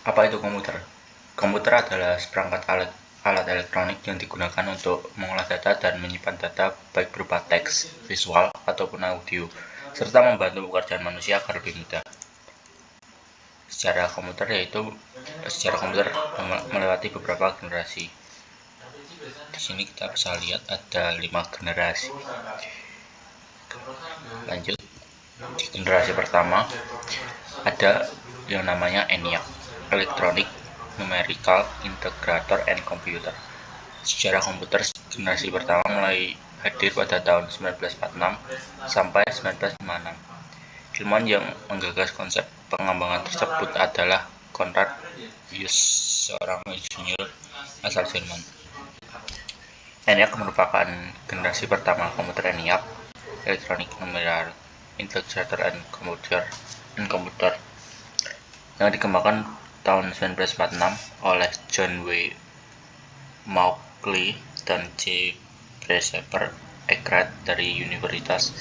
Apa itu komputer? Komputer adalah seperangkat alat elektronik yang digunakan untuk mengolah data dan menyimpan data baik berupa teks, visual, ataupun audio, serta membantu pekerjaan manusia agar lebih mudah. Secara komputer melewati beberapa generasi. Di sini kita bisa lihat ada 5 generasi. Lanjut, di generasi pertama ada yang namanya ENIAC, Electronic Numerical Integrator and Computer. Sejarah komputer generasi pertama mulai hadir pada tahun 1946 sampai 1956. Ilmuwan yang menggagas konsep pengembangan tersebut adalah Konrad Zuse, seorang insinyur asal Jerman. ENIAC merupakan generasi pertama komputer ENIAC, Electronic Numerical Integrator and Computer, yang dikembangkan tahun 1946 oleh John W. Mauchly dan J. Bresheber Eckert dari Universitas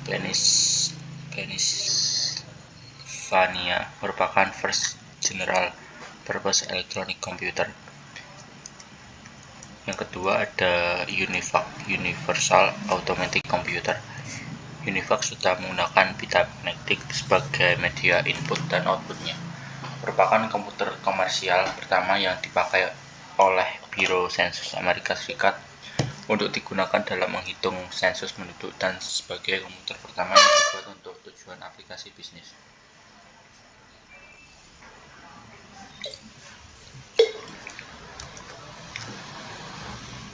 Pennsylvania, merupakan first general purpose electronic computer. Yang kedua ada UNIVAC, Universal Automatic Computer. UNIVAC sudah menggunakan pita magnetik sebagai media input dan outputnya. Merupakan komputer komersial pertama yang dipakai oleh Biro Sensus Amerika Serikat untuk digunakan dalam menghitung sensus penduduk dan sebagai komputer pertama yang dibuat untuk tujuan aplikasi bisnis.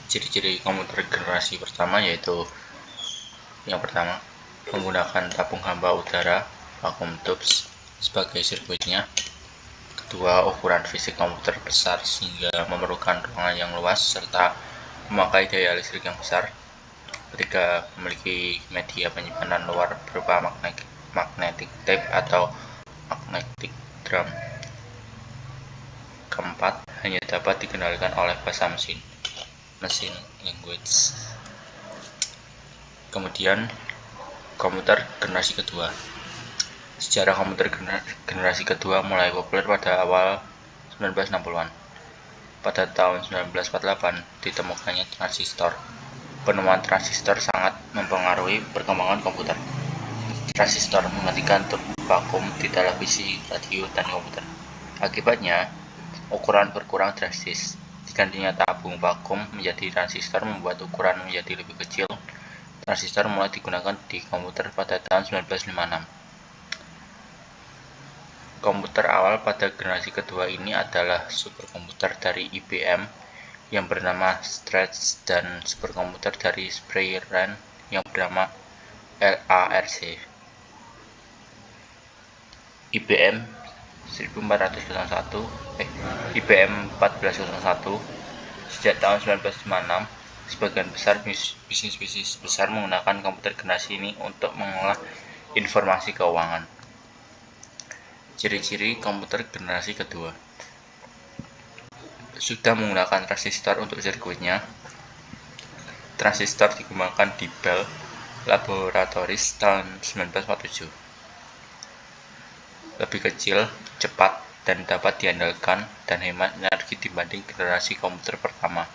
Ciri-ciri komputer generasi pertama yaitu yang pertama, menggunakan tabung hamba udara vacuum tubes sebagai sirkuitnya. Kedua, ukuran fisik komputer besar sehingga memerlukan ruangan yang luas serta memakai daya listrik yang besar. Ketiga, memiliki media penyimpanan luar berupa magnetic tape atau magnetic drum. Keempat, hanya dapat dikendalikan oleh bahasa mesin language. Kemudian, komputer generasi kedua. Sejarah komputer generasi kedua mulai populer pada awal 1960-an. Pada tahun 1948 ditemukannya transistor. Penemuan transistor sangat mempengaruhi perkembangan komputer. Transistor menggantikan tub vakum di televisi, radio, dan komputer. Akibatnya, ukuran berkurang drastis. Digantinya tabung vakum menjadi transistor membuat ukuran menjadi lebih kecil. Transistor mulai digunakan di komputer pada tahun 1956. Komputer awal pada generasi kedua ini adalah superkomputer dari IBM yang bernama Stretch dan superkomputer dari Sprayran yang bernama LARC. IBM 1401 sejak tahun 1956, sebagian besar bisnis besar menggunakan komputer generasi ini untuk mengolah informasi keuangan. Ciri-ciri komputer generasi kedua: sudah menggunakan transistor untuk sirkuitnya. Transistor dikembangkan di Bell Laboratories tahun 1947. Lebih kecil, cepat, dan dapat diandalkan dan hemat energi dibanding generasi komputer pertama.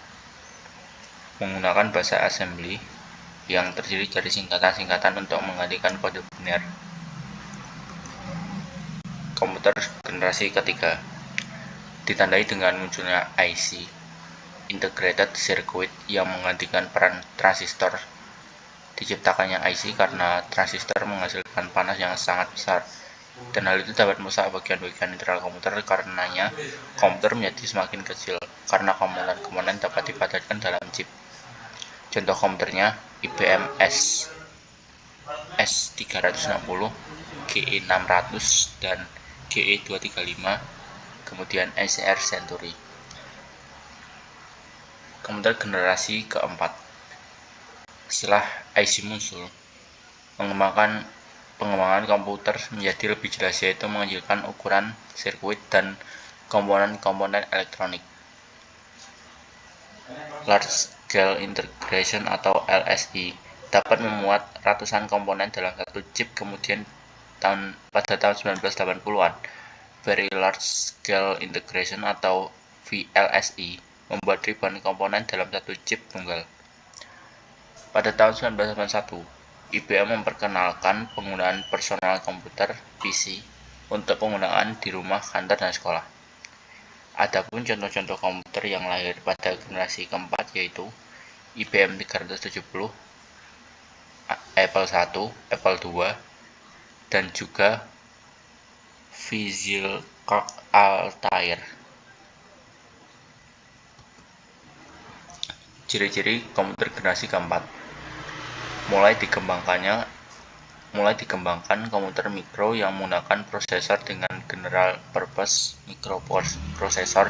Menggunakan bahasa assembly yang terdiri dari singkatan-singkatan untuk menggantikan kode biner. Komputer generasi ketiga ditandai dengan munculnya IC, Integrated Circuit, yang menggantikan peran transistor. Diciptakannya IC karena transistor menghasilkan panas yang sangat besar, dan hal itu dapat merusak bagian-bagian internal komputer. Karenanya, komputer menjadi semakin kecil karena komponen-komponen dapat dipadatkan dalam chip. Contoh komputernya IBM S360, GE600, dan GE235, kemudian ICR Century. Komputer generasi keempat. Setelah IC muncul, pengembangan komputer menjadi lebih jelas, yaitu mengecilkan ukuran sirkuit dan komponen-komponen elektronik. Large Scale Integration atau LSI dapat memuat ratusan komponen dalam satu chip. Kemudian pada tahun 1980-an, Very Large Scale Integration atau VLSI membuat ribuan komponen dalam satu chip tunggal. Pada tahun 1981, IBM memperkenalkan penggunaan personal komputer (PC) untuk penggunaan di rumah, kantor, dan sekolah. Adapun contoh-contoh komputer yang lahir pada generasi keempat yaitu IBM 370, Apple I, Apple II, dan juga Visual Altair. Ciri-ciri komputer generasi keempat. Mulai dikembangkan komputer mikro yang menggunakan prosesor dengan General Purpose Microprocessor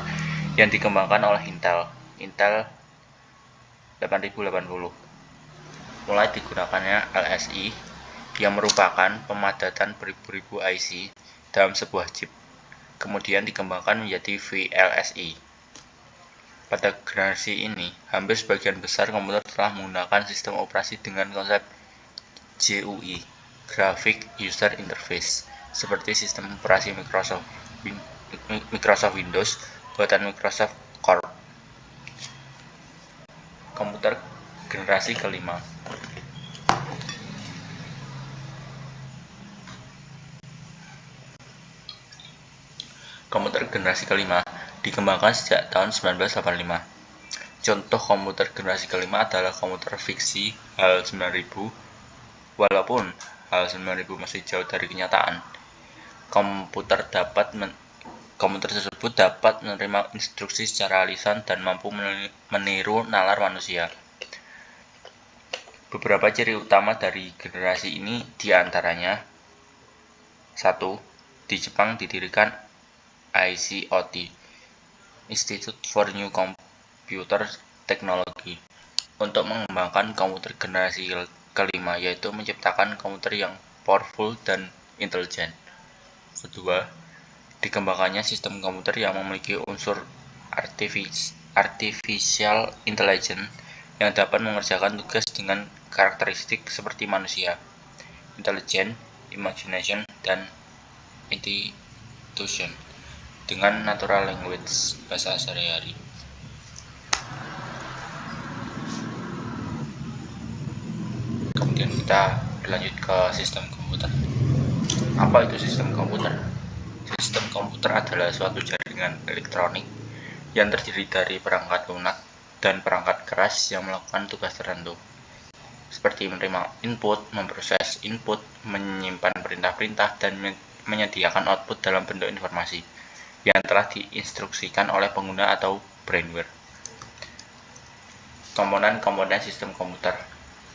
yang dikembangkan oleh Intel 8080. Mulai digunakannya LSI yang merupakan pemadatan beribu-ribu IC dalam sebuah chip. Kemudian dikembangkan menjadi VLSI. Pada generasi ini, hampir sebagian besar komputer telah menggunakan sistem operasi dengan konsep GUI, Graphic User Interface, seperti sistem operasi Microsoft Windows buatan Microsoft Corp. Komputer generasi kelima. Komputer generasi kelima dikembangkan sejak tahun 1985. Contoh komputer generasi kelima adalah komputer fiksi HAL 9000. Walaupun HAL 9000 masih jauh dari kenyataan, komputer tersebut dapat menerima instruksi secara lisan dan mampu meniru nalar manusia. Beberapa ciri utama dari generasi ini diantaranya: 1. Di Jepang didirikan ICOT, Institute for New Computer Technology, untuk mengembangkan komputer generasi kelima, yaitu menciptakan komputer yang powerful dan intelijen. Kedua, dikembangkannya sistem komputer yang memiliki unsur artificial intelligence yang dapat mengerjakan tugas dengan karakteristik seperti manusia, intelligence, imagination, dan intuition, dengan natural language, bahasa sehari-hari. Kemudian kita berlanjut ke sistem komputer. Apa itu sistem komputer? Sistem komputer adalah suatu jaringan elektronik yang terdiri dari perangkat lunak dan perangkat keras yang melakukan tugas tertentu, seperti menerima input, memproses input, menyimpan perintah-perintah, dan menyediakan output dalam bentuk informasi yang telah diinstruksikan oleh pengguna atau brainware. Komponen-komponen sistem komputer.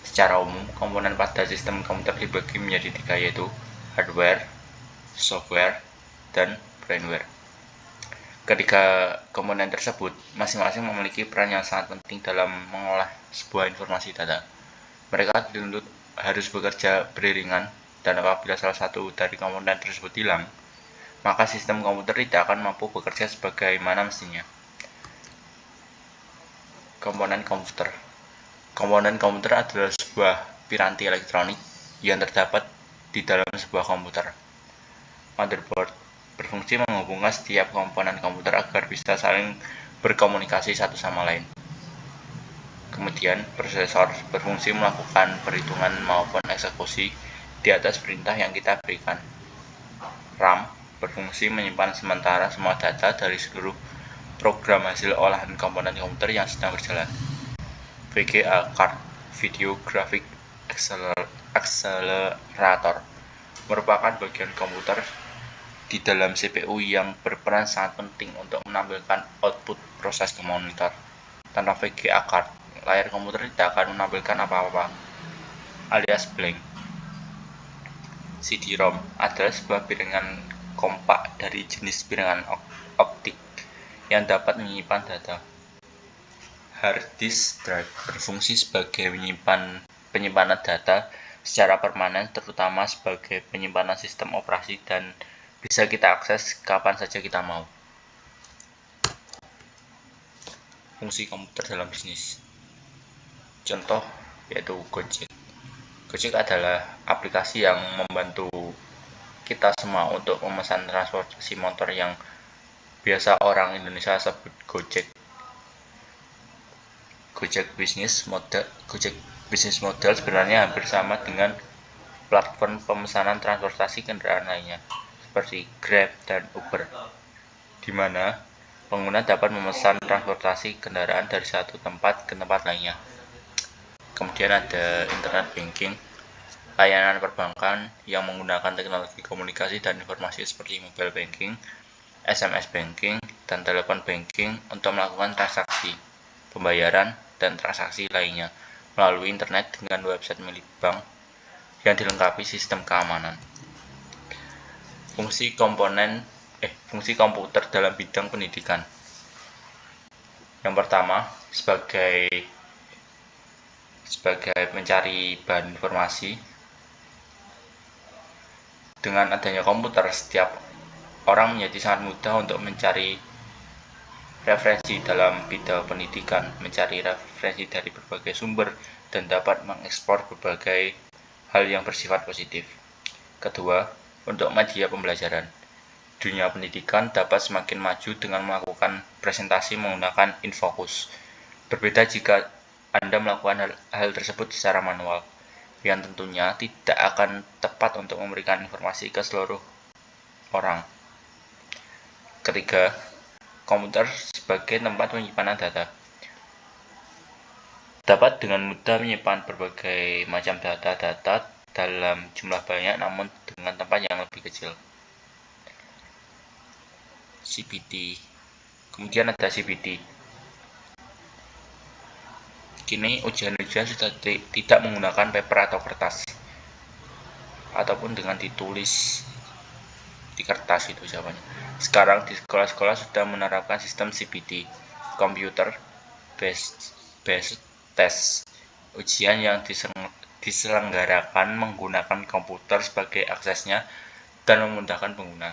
Secara umum, komponen pada sistem komputer dibagi menjadi tiga, yaitu hardware, software, dan brainware. Ketiga komponen tersebut masing-masing memiliki peran yang sangat penting dalam mengolah sebuah informasi data. Mereka dituntut harus bekerja beriringan, dan apabila salah satu dari komponen tersebut hilang, maka sistem komputer tidak akan mampu bekerja sebagaimana mestinya. Komponen komputer. Komponen komputer adalah sebuah piranti elektronik yang terdapat di dalam sebuah komputer. Motherboard berfungsi menghubungkan setiap komponen komputer agar bisa saling berkomunikasi satu sama lain. Kemudian, prosesor berfungsi melakukan perhitungan maupun eksekusi di atas perintah yang kita berikan. RAM berfungsi menyimpan sementara semua data dari seluruh program hasil olahan komponen komputer yang sedang berjalan. VGA card, Video Graphic Accelerator, merupakan bagian komputer di dalam CPU yang berperan sangat penting untuk menampilkan output proses ke monitor. Tanpa VGA card, layar komputer tidak akan menampilkan apa-apa, alias blank. CD-ROM adalah sebuah piringan kompak dari jenis piringan optik yang dapat menyimpan data. Hard disk drive berfungsi sebagai penyimpanan data secara permanen, terutama sebagai penyimpanan sistem operasi, dan bisa kita akses kapan saja kita mau. Fungsi komputer dalam bisnis. Contoh yaitu Gojek. Gojek adalah aplikasi yang membantu kita semua untuk memesan transportasi motor yang biasa orang Indonesia sebut Gojek. Gojek business model sebenarnya hampir sama dengan platform pemesanan transportasi kendaraan lainnya seperti Grab dan Uber, di mana pengguna dapat memesan transportasi kendaraan dari satu tempat ke tempat lainnya. Kemudian ada internet banking, layanan perbankan yang menggunakan teknologi komunikasi dan informasi seperti mobile banking, SMS banking, dan telepon banking untuk melakukan transaksi, pembayaran, dan transaksi lainnya melalui internet dengan website milik bank yang dilengkapi sistem keamanan. Fungsi komputer dalam bidang pendidikan. Yang pertama, sebagai mencari bahan informasi. Dengan adanya komputer, setiap orang menjadi sangat mudah untuk mencari referensi dalam bidang pendidikan, mencari referensi dari berbagai sumber, dan dapat mengekspor berbagai hal yang bersifat positif. Kedua, untuk media pembelajaran. Dunia pendidikan dapat semakin maju dengan melakukan presentasi menggunakan infocus. Berbeda jika Anda melakukan hal tersebut secara manual, yang tentunya tidak akan tepat untuk memberikan informasi ke seluruh orang. Ketiga, komputer sebagai tempat penyimpanan data. Dapat dengan mudah menyimpan berbagai macam data dalam jumlah banyak namun dengan tempat yang lebih kecil. CPT. Kemudian ada CPT. Kini ujian-ujian sudah tidak menggunakan paper atau kertas, ataupun dengan ditulis di kertas itu jawabannya. Sekarang di sekolah-sekolah sudah menerapkan sistem CPT, Computer Based Test, ujian yang diselenggarakan menggunakan komputer sebagai aksesnya dan memudahkan pengguna.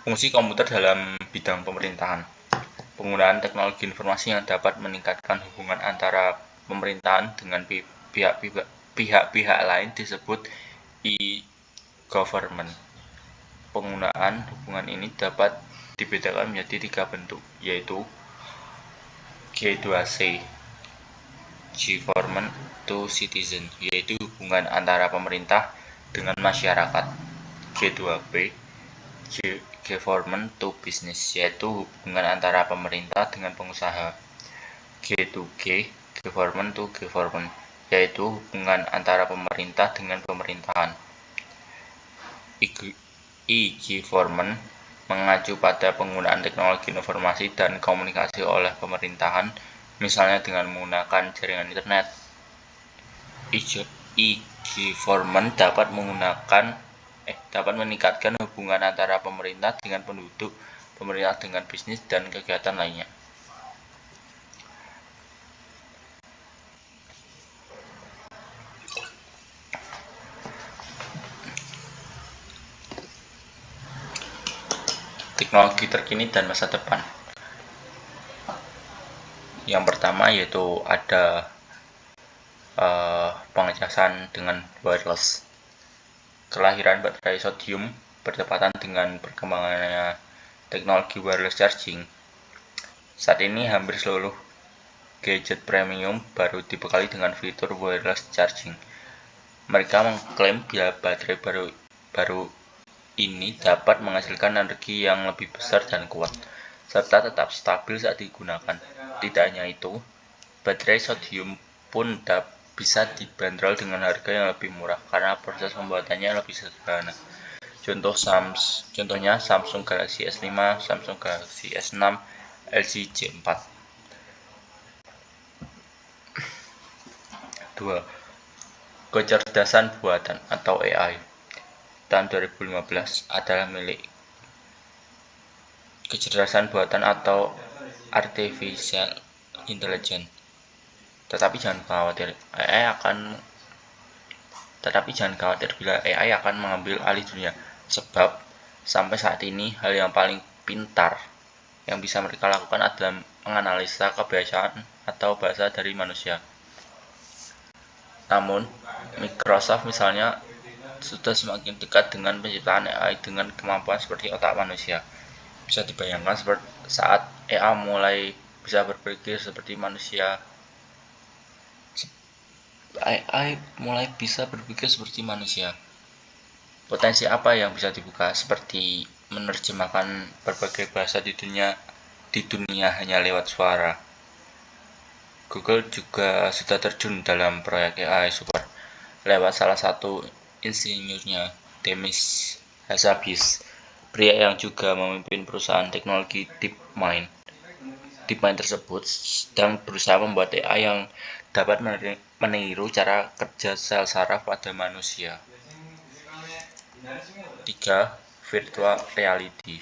Fungsi komputer dalam bidang pemerintahan. Penggunaan teknologi informasi yang dapat meningkatkan hubungan antara pemerintahan dengan pihak-pihak lain disebut e-government. Penggunaan hubungan ini dapat dibedakan menjadi 3 bentuk, yaitu G2C, Government to Citizen, yaitu hubungan antara pemerintah dengan masyarakat. G2B, Government to Business, yaitu hubungan antara pemerintah dengan pengusaha. G2G, Government to Government, yaitu hubungan antara pemerintah dengan pemerintahan. E-government mengacu pada penggunaan teknologi informasi dan komunikasi oleh pemerintahan, misalnya dengan menggunakan jaringan internet. E-government dapat meningkatkan hubungan antara pemerintah dengan penduduk, pemerintah dengan bisnis, dan kegiatan lainnya. Teknologi terkini dan masa depan. Yang pertama yaitu ada pengecasan dengan wireless. Kelahiran baterai sodium bertepatan dengan perkembangannya teknologi wireless charging. Saat ini hampir seluruh gadget premium baru dibekali dengan fitur wireless charging. Mereka mengklaim bila baterai baru ini dapat menghasilkan energi yang lebih besar dan kuat, serta tetap stabil saat digunakan. Tidak hanya itu, baterai sodium pun bisa dibanderol dengan harga yang lebih murah karena proses pembuatannya lebih sederhana. Contohnya Samsung Galaxy S5, Samsung Galaxy S6, LG J4. 2. Kecerdasan buatan atau AI. Tahun 2015 adalah milik kecerdasan buatan atau artificial intelligence. Tetapi jangan khawatir bila AI akan mengambil alih dunia, sebab sampai saat ini hal yang paling pintar yang bisa mereka lakukan adalah menganalisa kebiasaan atau bahasa dari manusia. Namun, Microsoft misalnya sudah semakin dekat dengan penciptaan AI dengan kemampuan seperti otak manusia. Bisa dibayangkan seperti saat AI mulai bisa berpikir seperti manusia. AI mulai bisa berpikir seperti manusia. Potensi apa yang bisa dibuka? Seperti menerjemahkan berbagai bahasa di dunia hanya lewat suara. Google juga sudah terjun dalam proyek AI Super lewat salah satu insinyurnya, Demis Hassabis, pria yang juga memimpin perusahaan teknologi DeepMind. DeepMind tersebut sedang berusaha membuat AI yang dapat meniru cara kerja sel saraf pada manusia. 3. Virtual Reality.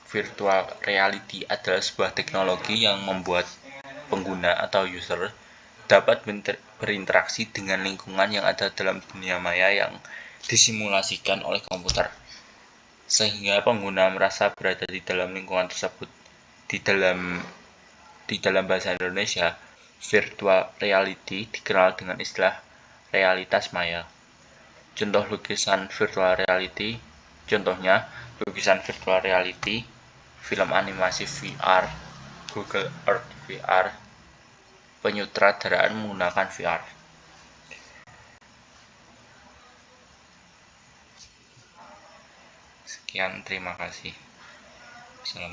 Virtual reality adalah sebuah teknologi yang membuat pengguna atau user dapat berinteraksi dengan lingkungan yang ada dalam dunia maya yang disimulasikan oleh komputer, sehingga pengguna merasa berada di dalam lingkungan tersebut. Di dalam bahasa Indonesia, virtual reality dikenal dengan istilah realitas maya. Contohnya lukisan virtual reality, film animasi VR, Google Earth VR, penyutradaraan menggunakan VR. Sekian, terima kasih. Assalamualaikum.